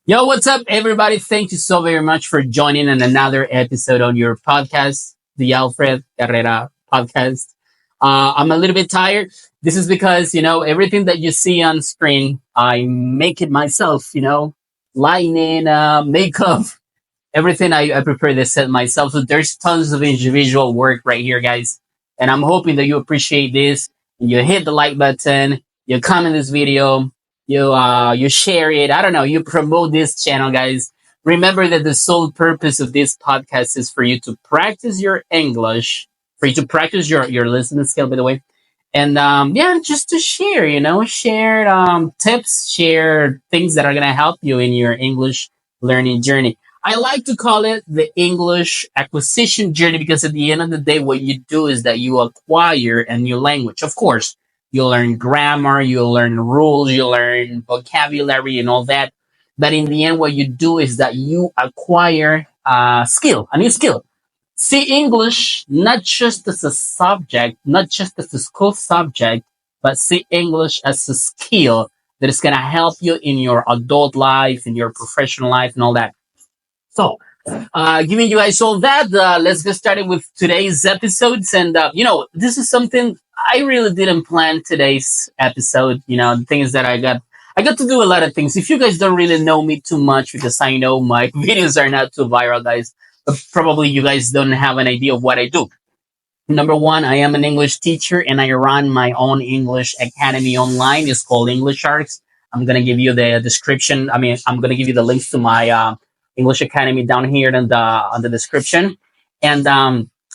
Yo, what's up, everybody? Thank you so very much for joining in another episode on your podcast, the Alfred Carrera podcast. I'm a little bit tired. This is because, everything that you see on screen, I make it myself, lighting, makeup, everything I prepare this set myself. So there's tons of individual work right here, guys. And I'm hoping that you appreciate this. And you hit the like button, you comment this video, you share it. I don't know, you promote this channel, guys. Remember that the sole purpose of this podcast is for you to practice your English, for you to practice your listening skill, by the way. And yeah, just to share, share tips, share things that are gonna help you in your English learning journey. I like to call it the English acquisition journey because at the end of the day, what you do is that you acquire a new language. Of course, you'll learn grammar, you'll learn rules, you'll learn vocabulary and all that. But in the end, what you do is that you acquire a new skill. See English not just as a subject, not just as a school subject, but see English as a skill that is going to help you in your adult life, in your professional life, and all that. So, giving you guys all that, let's get started with today's episodes. And, this is something I really didn't plan today's episode. The thing is that I got to do a lot of things. If you guys don't really know me too much, because I know my videos are not too viral, guys, but probably you guys don't have an idea of what I do. Number one, I am an English teacher and I run my own English academy online. It's called English Sharks. I'm going to give you the description. I'm going to give you the links to my English Academy down here in the description. And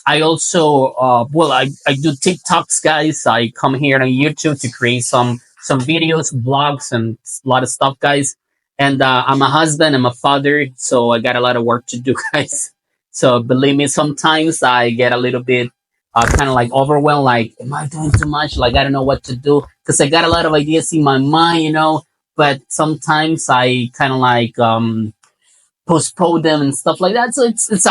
I also, I do TikToks, guys. I come here on YouTube to create some videos, vlogs, and a lot of stuff, guys. And I'm a husband, I'm a father, so I got a lot of work to do, guys. So believe me, sometimes I get a little bit kind of like overwhelmed, like, am I doing too much? Like, I don't know what to do because I got a lot of ideas in my mind, but sometimes I kind of like postpone them and stuff like that. So it's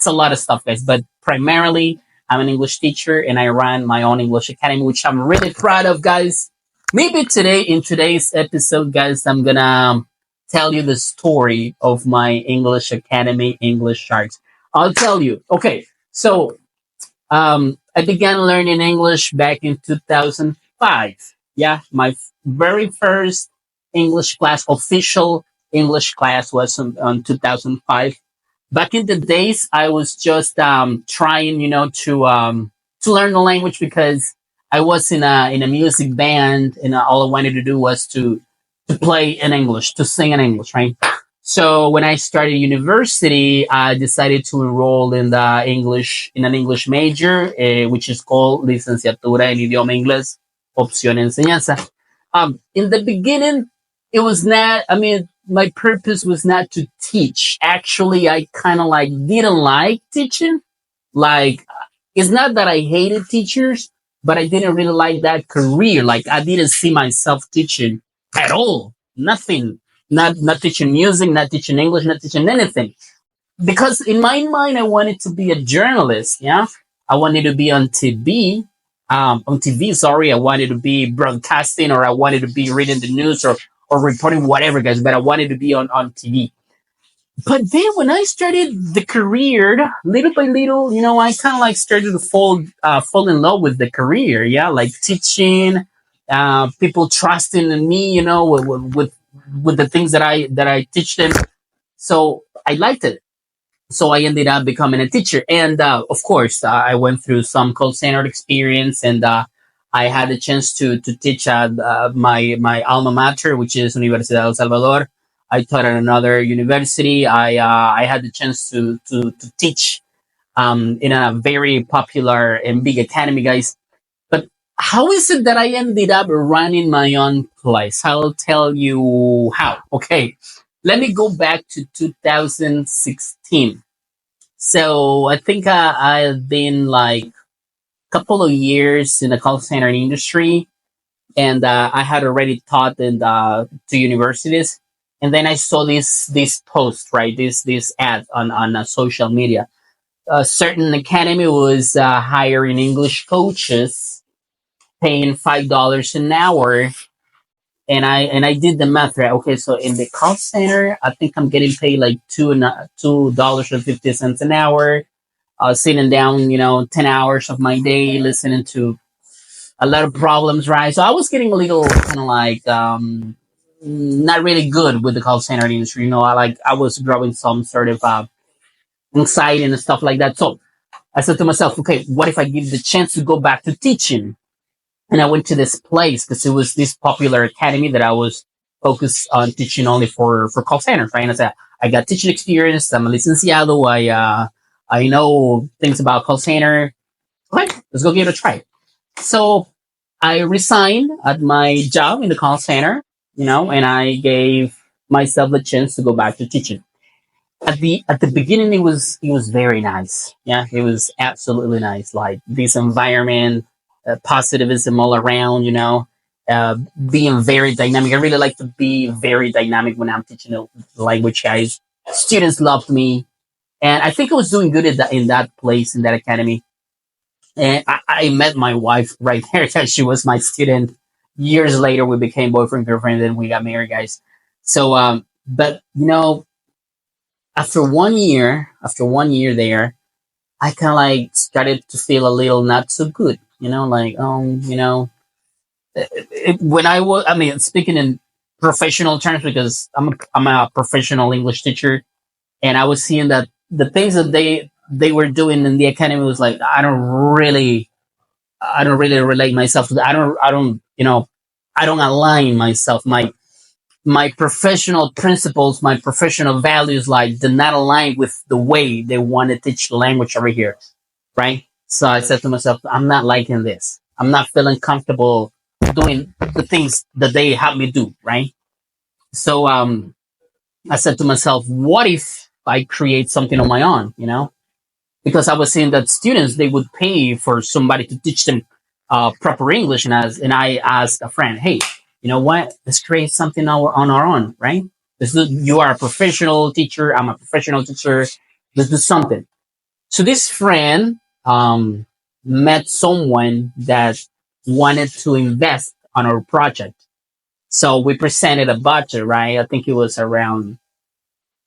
a lot of stuff, guys. But primarily, I'm an English teacher and I run my own English academy, which I'm really proud of, guys. Maybe today in today's episode, guys, I'm gonna tell you the story of my English academy, English Sharks. I'll tell you. Okay, so I began learning English back in 2005. Yeah, my very first English class, official English class, was on 2005. Back in the days, I was just trying, to learn the language because I was in a music band, and all I wanted to do was to play in English, to sing in English, right? So when I started university, I decided to enroll in an English major, which is called Licenciatura en Idioma Inglés, Opción Enseñanza. In the beginning, it was not, my purpose was not to teach. Actually, I kind of like didn't like teaching. Like, it's not that I hated teachers, but I didn't really like that career. Like, I didn't see myself teaching at all. Nothing. Not teaching music, not teaching English, not teaching anything. Because in my mind, I wanted to be a journalist. Yeah, I wanted to be on TV. On TV, sorry, I wanted to be broadcasting, or I wanted to be reading the news, or reporting whatever, guys. But I wanted to be on TV. But then when I started the career, little by little, I kind of like started to fall in love with the career. Yeah, like teaching, people trusting in me, with the things that I teach them. So I liked it. So I ended up becoming a teacher, and of course, I went through some call center experience, and I had the chance to teach at my alma mater, which is Universidad de El Salvador. I taught at another university. I had the chance to teach in a very popular and big academy, guys. But how is it that I ended up running my own place? I'll tell you how. Okay, let me go back to 2016. So I think I've been like a couple of years in the call center industry, and I had already taught in to universities. And then I saw this post, right? This ad on social media. A certain academy was hiring English coaches, paying $5 an hour, and I did the math, right. Okay, so in the call center, I think I'm getting paid like $2.50 an hour, sitting down, 10 hours of my day listening to a lot of problems, right? So I was getting a little kind of like not really good with the call center industry. I was growing some sort of anxiety and stuff like that. So I said to myself, okay, what if I give the chance to go back to teaching? And I went to this place because it was this popular academy that I was focused on teaching only for call centers, right? And I said, I got teaching experience. I'm a licenciado. I know things about call center. Okay, let's go give it a try. So I resigned at my job in the call center, and I gave myself the chance to go back to teaching. At the beginning, it was very nice. Yeah, it was absolutely nice. Like this environment, positivism all around. Being very dynamic. I really like to be very dynamic when I'm teaching the language, guys. Students loved me, and I think I was doing good in that place in that academy. And I met my wife right there because she was my student. Years later, we became boyfriend girlfriend, and we got married, guys. So, but after one year there, I kind of like started to feel a little not so good. Like when I mean, speaking in professional terms because I'm a professional English teacher, and I was seeing that the things that they were doing in the academy was like I don't really relate myself to that. I don't align myself. My professional principles, my professional values, like did not align with the way they want to teach the language over here, right? So I said to myself, I'm not liking this. I'm not feeling comfortable doing the things that they have me do, right? So I said to myself, what if I create something on my own, because I was seeing that students they would pay for somebody to teach them proper English, and I asked a friend, hey, you know what? Let's create something on our own, right? You are a professional teacher. I'm a professional teacher. Let's do something. So this friend met someone that wanted to invest on our project. So we presented a budget, right? I think it was around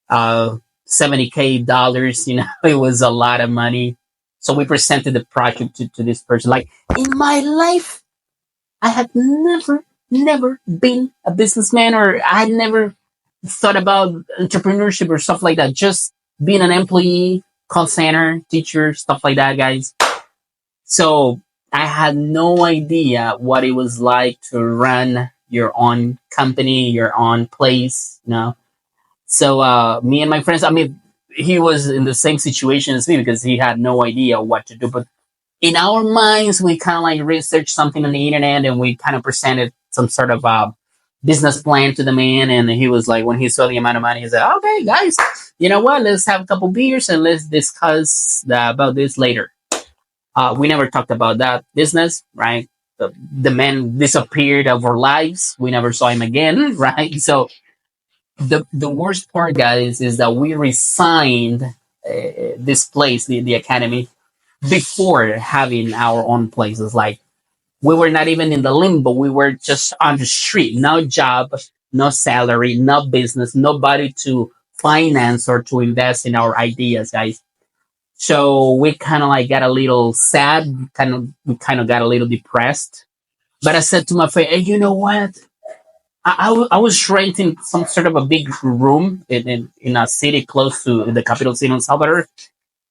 uh, 70K dollars. It was a lot of money. So we presented the project to this person. Like in my life, I had never been a businessman, or I had never thought about entrepreneurship or stuff like that. Just being an employee, call center, teacher, stuff like that, guys. So I had no idea what it was like to run your own company, your own place. So me and my friends, I mean, he was in the same situation as me because he had no idea what to do. But in our minds, we kind of like researched something on the internet, and we kind of presented some sort of business plan to the man. And he was like, when he saw the amount of money, he said, okay, guys, you know what? Let's have a couple beers and let's discuss about this later. We never talked about that business, right? The man disappeared of our lives. We never saw him again, right? So the worst part, guys, is that we resigned this place, the academy, before having our own places. Like we were not even in the limbo. We were just on the street. No job, no salary, no business, nobody to finance or to invest in our ideas, guys. So we kind of like got a little sad. We kind of got a little depressed. But I said to my friend, hey, you know what? I was renting some sort of a big room in a city close to the capital city of Salvador.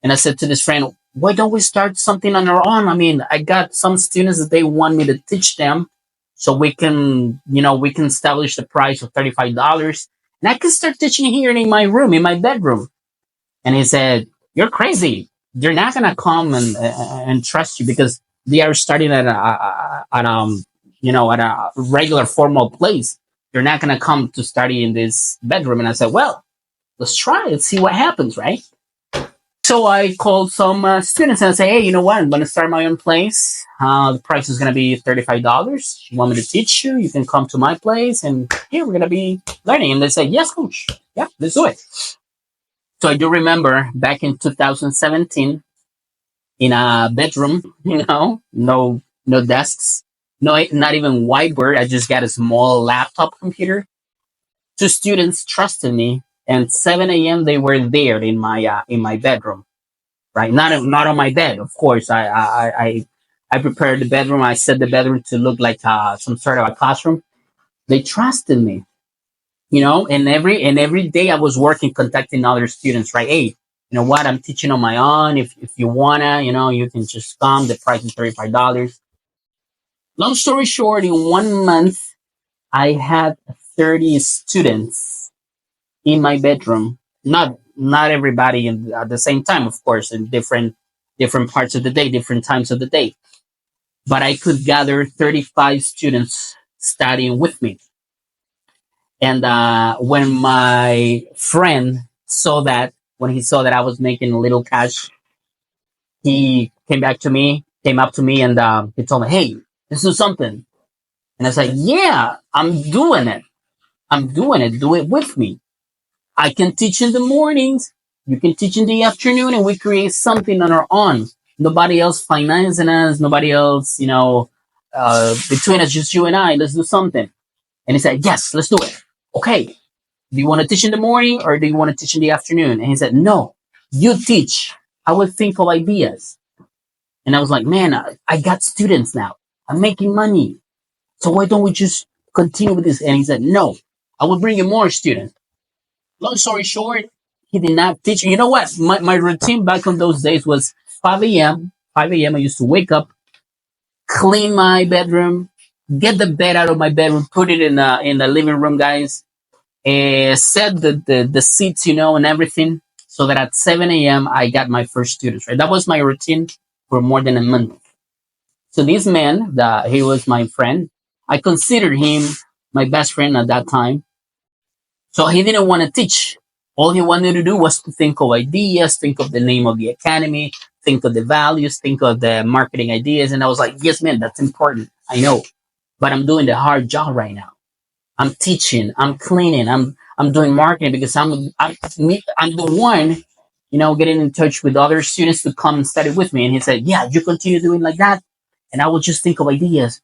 And I said to this friend, why don't we start something on our own? I mean, I got some students that they want me to teach them, so we can establish the price of $35, and I can start teaching here in my room, in my bedroom. And he said, you're crazy. They're not gonna come and trust you because they are starting at a regular formal place. They're not gonna come to study in this bedroom. And I said, well, let's try it, see what happens, right? So I called some students and I say, hey, you know what? I'm going to start my own place. The price is going to be $35. You want me to teach you? You can come to my place, and here we're going to be learning. And they say, yes, coach. Yeah, let's do it. So I do remember back in 2017 in a bedroom, no desks. No, not even whiteboard. I just got a small laptop computer. Two students trusted me, and 7 a.m. they were there in my bedroom. Right, not on my bed, of course. I prepared the bedroom. I set the bedroom to look like some sort of a classroom. They trusted me, and every day I was working, contacting other students. Right, hey, you know what? I'm teaching on my own. If you wanna, you can just come. The price is $35. Long story short, in 1 month, I had 30 students in my bedroom. Not everybody at the same time, of course, in different parts of the day, different times of the day. But I could gather 35 students studying with me. And when my friend saw that, when he saw that I was making a little cash, he came up to me, and he told me, "Hey, let's do something." And I said, "Yeah, I'm doing it. I'm doing it. Do it with me. I can teach in the mornings. You can teach in the afternoon, and we create something on our own. Nobody else financing us. Nobody else, between us, just you and I. Let's do something." And he said, "Yes, let's do it. Okay. Do you want to teach in the morning or do you want to teach in the afternoon?" And he said, "No, you teach. I will think of ideas." And I was like, "Man, I got students now. I'm making money. So why don't we just continue with this?" And he said, "No, I will bring you more students." Long story short, he did not teach. You know what? My routine back on those days was 5 a.m. 5 a.m. I used to wake up, clean my bedroom, get the bed out of my bedroom, put it in the living room, guys, set the seats, and everything, so that at 7 a.m. I got my first students. Right, that was my routine for more than a month. So this man, he was my friend. I considered him my best friend at that time. So he didn't want to teach. All he wanted to do was to think of ideas, think of the name of the academy, think of the values, think of the marketing ideas. And I was like, yes, man, that's important. I know, but I'm doing the hard job right now. I'm teaching, I'm cleaning, I'm doing marketing because I'm the one, getting in touch with other students to come and study with me. And he said, "Yeah, you continue doing like that, and I will just think of ideas."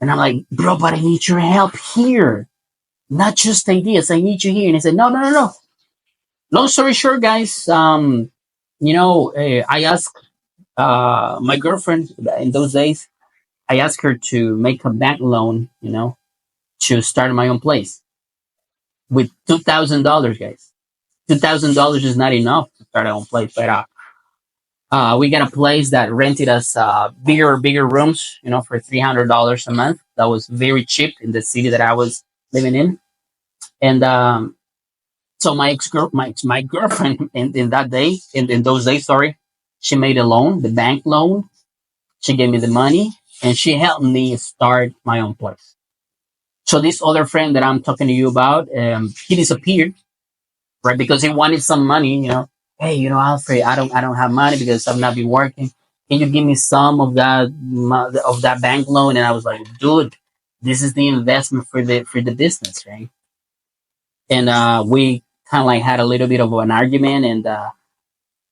And I'm like, "Bro, but I need your help here, not just ideas. I need you here." And he said, "No, no, no, no." Long story short, guys, I asked my girlfriend in those days. I asked her to make a bank loan, to start my own place with $2,000, guys. $2,000 is not enough to start our own place, but we got a place that rented us bigger rooms, for $300 a month. That was very cheap in the city that I was living in. And so my girlfriend in those days, sorry, she made a loan, the bank loan. She gave me the money, and she helped me start my own place. So this other friend that I'm talking to you about, he disappeared, right? Because he wanted some money, Hey, Alfred, I don't have money because I've not been working. Can you give me some of that bank loan? And I was like, dude, this is the investment for the business, right? And we kind of like had a little bit of an argument, and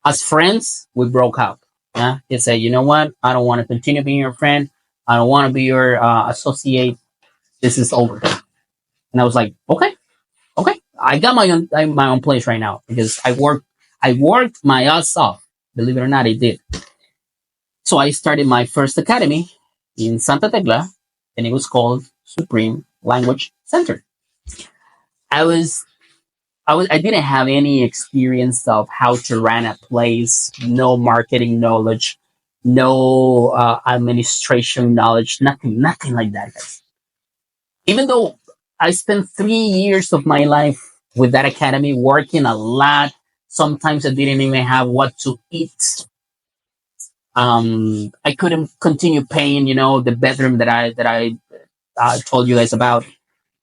as friends, we broke up. Yeah, he said, "You know what? I don't want to continue being your friend. I don't want to be your associate. This is over." And I was like, "Okay, okay, I got my own place right now because I worked my ass off. Believe it or not, I did." So I started my first academy in Santa Tecla, and it was called Supreme Language Center. I was I didn't have any experience of how to run a place, no marketing knowledge, no administration knowledge, nothing like that, guys. Even though I spent 3 years of my life with that academy, working a lot. Sometimes I didn't even have what to eat. I couldn't continue paying, the bedroom that I told you guys about.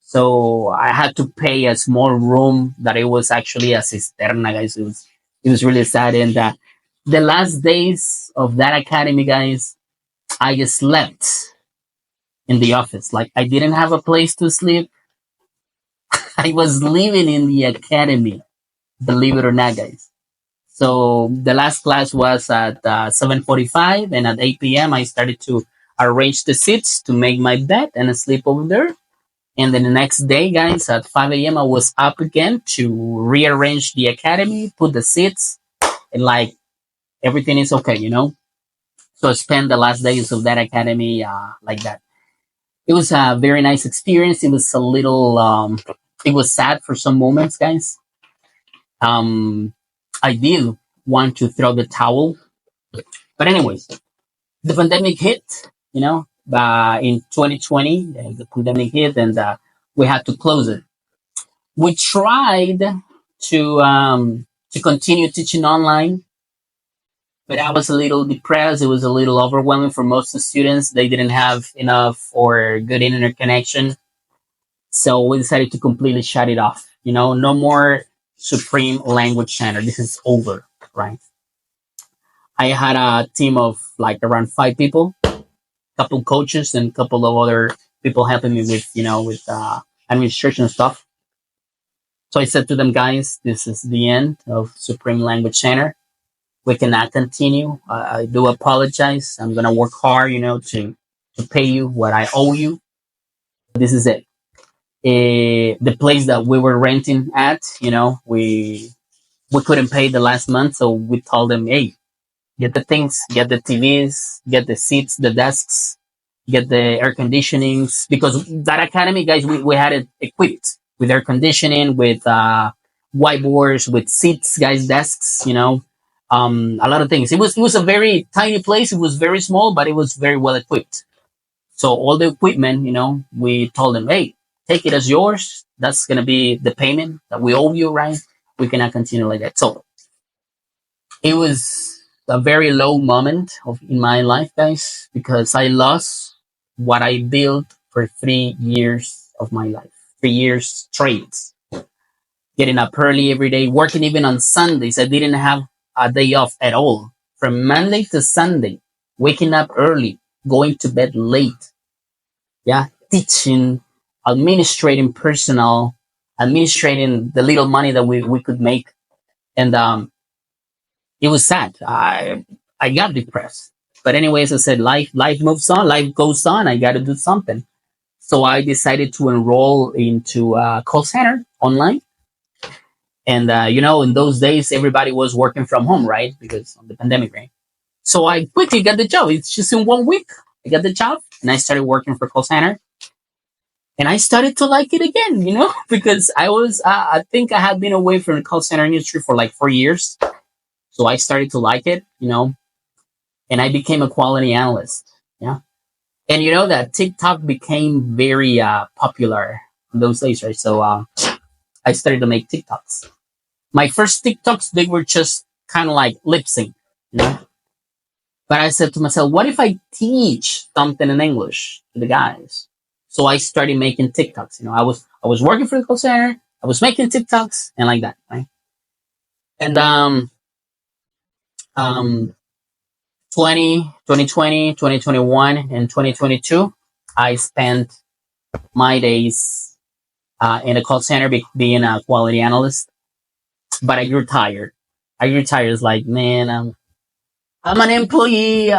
So I had to pay a small room that it was actually a cisterna, guys. It was really sad. And the last days of that academy, guys, I just slept in the office. Like I didn't have a place to sleep. I was living in the academy, believe it or not, guys. So the last class was at 7:45, and at 8 p.m. I started to arrange the seats to make my bed and sleep over there. And then the next day, guys, at 5 a.m., I was up again to rearrange the academy, put the seats, and like everything is okay. So I spent the last days of that academy like that. It was a very nice experience. It was a little, it was sad for some moments, guys. Um, I did want to throw the towel, but anyways, the pandemic hit. In 2020, the pandemic hit, and we had to close it. We tried to continue teaching online, but I was a little depressed. It was a little overwhelming for most of the students. They didn't have enough or good internet connection. So we decided to completely shut it off. No more Supreme Language Center. This is over, right? I had a team of like around 5 people, couple coaches and a couple of other people helping me with administration stuff. So I said to them, guys, this is the end of Supreme Language Center. We cannot continue. I do apologize. I'm gonna work hard, to pay you what I owe you. This is it. The place that we were renting at, we couldn't pay the last month, so we told them, hey, get the things, get the TVs, get the seats, the desks, get the air conditionings, because that academy, guys, we had it equipped with air conditioning, with whiteboards, with seats, guys, desks, a lot of things. It was a very tiny place. It was very small, but it was very well equipped. So all the equipment, we told them, hey, take it as yours. That's gonna be the payment that we owe you, right? We cannot continue like that. So it was a very low moment in my life, guys, because I lost what I built for 3 years of my life, 3 years straight. Getting up early every day, working even on Sundays. I didn't have a day off at all. From Monday to Sunday, waking up early, going to bed late. Yeah, teaching, administrating personal, administrating the little money that we could make. And it was sad. I got depressed. But anyways, I said life moves on, life goes on. I got to do something. So I decided to enroll into a call center online. And in those days, everybody was working from home, right? Because of the pandemic, right? So I quickly got the job. It's just in 1 week. I got the job and I started working for call center. And I started to like it again, because I think I had been away from the call center industry for like 4 years. So I started to like it, and I became a quality analyst. Yeah. And that TikTok became very popular in those days, right? So I started to make TikToks. My first TikToks, they were just kind of like lip sync, you know? But I said to myself, what if I teach something in English to the guys? So I started making TikToks. I was working for the call center. I was making TikToks and like that, right? And um 2020, 2021, and 2022, I spent my days in a call center being a quality analyst. But I grew tired. It's like, man, I'm an employee.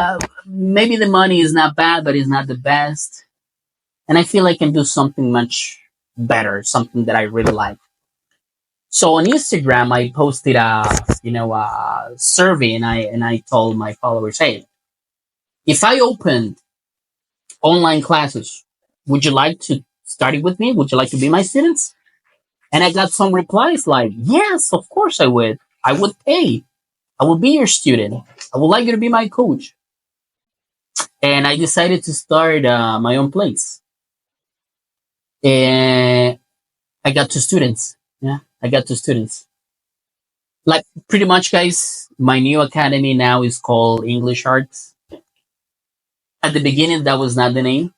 Maybe the money is not bad, but it's not the best. And I feel I can do something much better, something that I really like. So on Instagram, I posted a survey, and I told my followers, hey, if I opened online classes, would you like to study with me? Would you like to be my students? And I got some replies like, yes, of course I would. I would pay. I will be your student. I would like you to be my coach. And I decided to start my own place. And I got two students. Yeah, I got two students. Like pretty much, guys, my new academy now is called English Arts. At the beginning, that was not the name.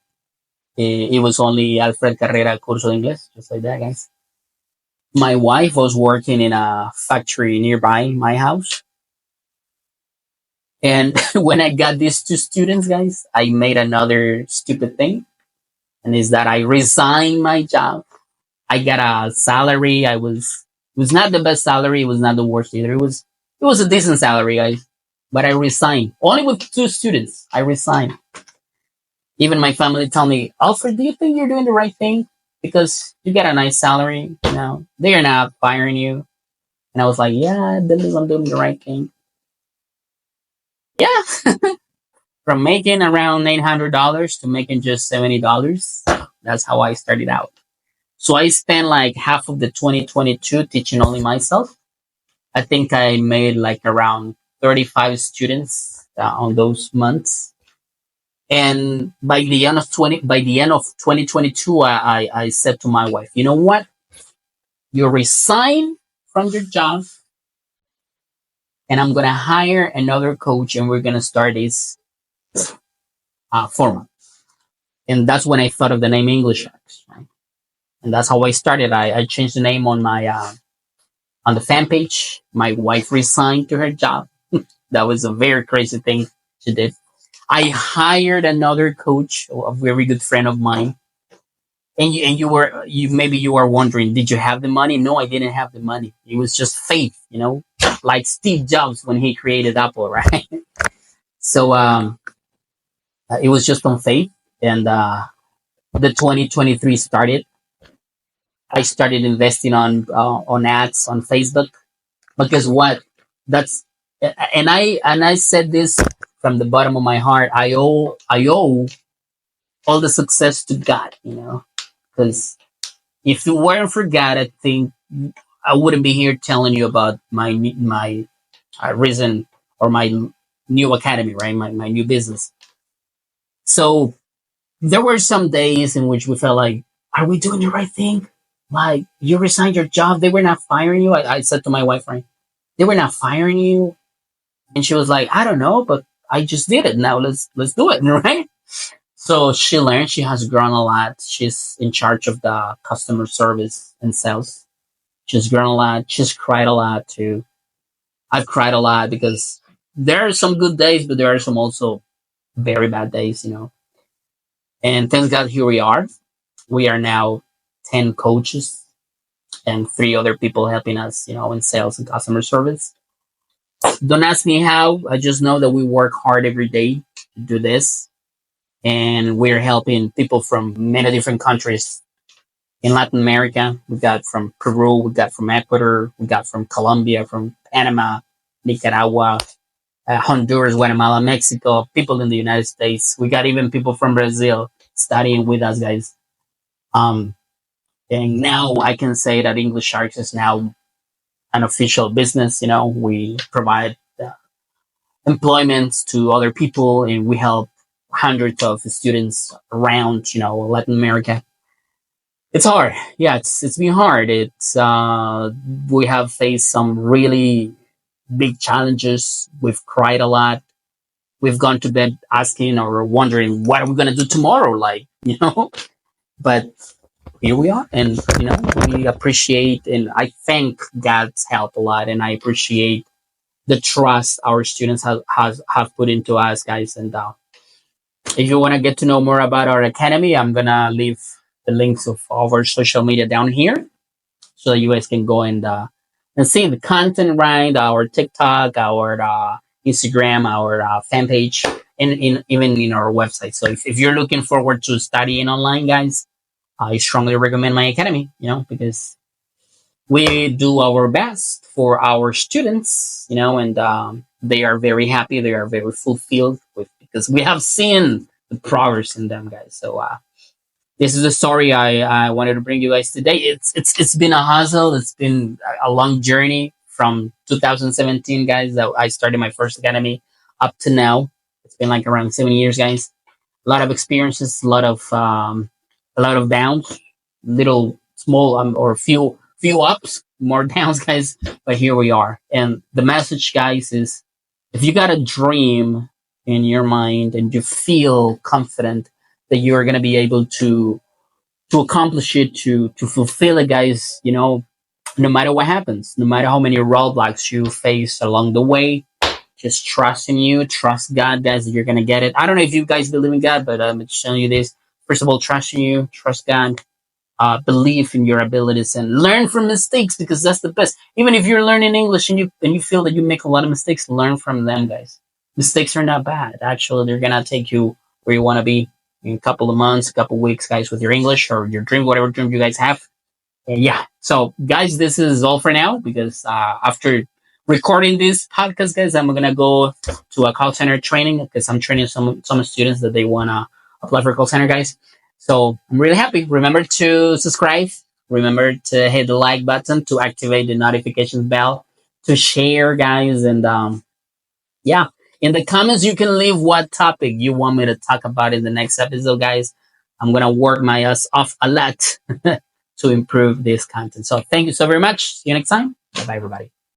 It was only Alfred Carrera Curso de Inglés, just like that, guys. My wife was working in a factory nearby my house. And when I got these two students, guys, I made another stupid thing. And is that I resigned my job. I got a salary. It was not the best salary. It was not the worst either. It was a decent salary, guys. But I resigned. Only with two students, I resigned. Even my family tell me, Alfred, do you think you're doing the right thing? Because you get a nice salary, they're not firing you. And I was like, yeah, I believe I'm doing the right thing. Yeah, from making around $800 to making just $70. That's how I started out. So I spent like half of the 2022 teaching only myself. I think I made like around 35 students on those months. And by the end of 2022, I said to my wife, you know what? You resign from your job, and I'm gonna hire another coach, and we're gonna start this format. And that's when I thought of the name English Sharks, right? And that's how I started. I changed the name on my on the fan page. My wife resigned to her job. That was a very crazy thing she did. I hired another coach, a very good friend of mine. And you maybe you were wondering, did you have the money? No, I didn't have the money. It was just faith, like Steve Jobs when he created Apple, right? So it was just on faith, and the 2023 started. I started investing on ads on Facebook. But guess what? That's and I said this from the bottom of my heart. I owe all the success to God, because if it weren't for God, I think I wouldn't be here telling you about my reason or my new academy, right? My new business. So there were some days in which we felt like, are we doing the right thing? Like, you resigned your job, they were not firing you. I said to my wife, right? They were not firing you, and she was like, I don't know, but I just did it. Now let's do it, right? So she learned. She has grown a lot. She's in charge of the customer service and sales. She's grown a lot. She's cried a lot too. I've cried a lot because there are some good days, but there are some also very bad days. And thank God, here we are. We are now 10 coaches and three other people helping us, in sales and customer service. Don't ask me how. I just know that we work hard every day to do this. And we're helping people from many different countries in Latin America. We got from Peru, we got from Ecuador, we got from Colombia, from Panama, Nicaragua, Honduras, Guatemala, Mexico, people in the United States. We got even people from Brazil studying with us, guys. Um, and now I can say that English Sharks is now an official business. We provide employment to other people, and we help hundreds of students around, Latin America. It's hard. Yeah, it's been hard. We have faced some really big challenges. We've cried a lot. We've gone to bed asking or wondering what are we gonna do tomorrow, But here we are, and we appreciate and I thank God's help a lot, and I appreciate the trust our students have put into us, guys. And if you want to get to know more about our academy, I'm gonna leave the links of all of our social media down here, so that you guys can go and see the content, right? Our TikTok, our Instagram, our fan page, and even in our website. So if you're looking forward to studying online, guys, I strongly recommend my academy. Because we do our best for our students, and they are very happy. They are very fulfilled because we have seen the progress in them, guys. So this is the story I wanted to bring you guys today. It's been a hustle. It's been a long journey from 2017, guys, that I started my first academy up to now. It's been like around 7 years, guys. A lot of experiences, a lot of downs, little small or few ups, more downs, guys. But here we are. And the message, guys, is if you got a dream in your mind and you feel confident that you're gonna be able to accomplish it, to fulfill it, guys, no matter what happens, no matter how many roadblocks you face along the way, just trust in you, trust God, guys, that you're gonna get it. I don't know if you guys believe in God, but I'm just telling you this. First of all, trust in you, trust God, believe in your abilities, and learn from mistakes, because that's the best. Even if you're learning English and you feel that you make a lot of mistakes, learn from them, guys. Mistakes are not bad. Actually, they're gonna take you where you want to be. in a couple of months, a couple of weeks, guys, with your English or your dream, whatever dream you guys have. And yeah, so guys, this is all for now because after recording this podcast, guys, I'm gonna go to a call center training because I'm training some students that they wanna apply for call center, guys. So I'm really happy. Remember to subscribe. Remember to hit the like button to activate the notification bell to share, guys, and yeah. In the comments, you can leave what topic you want me to talk about in the next episode, guys. I'm gonna work my ass off a lot to improve this content. So thank you so very much. See you next time. Bye, everybody.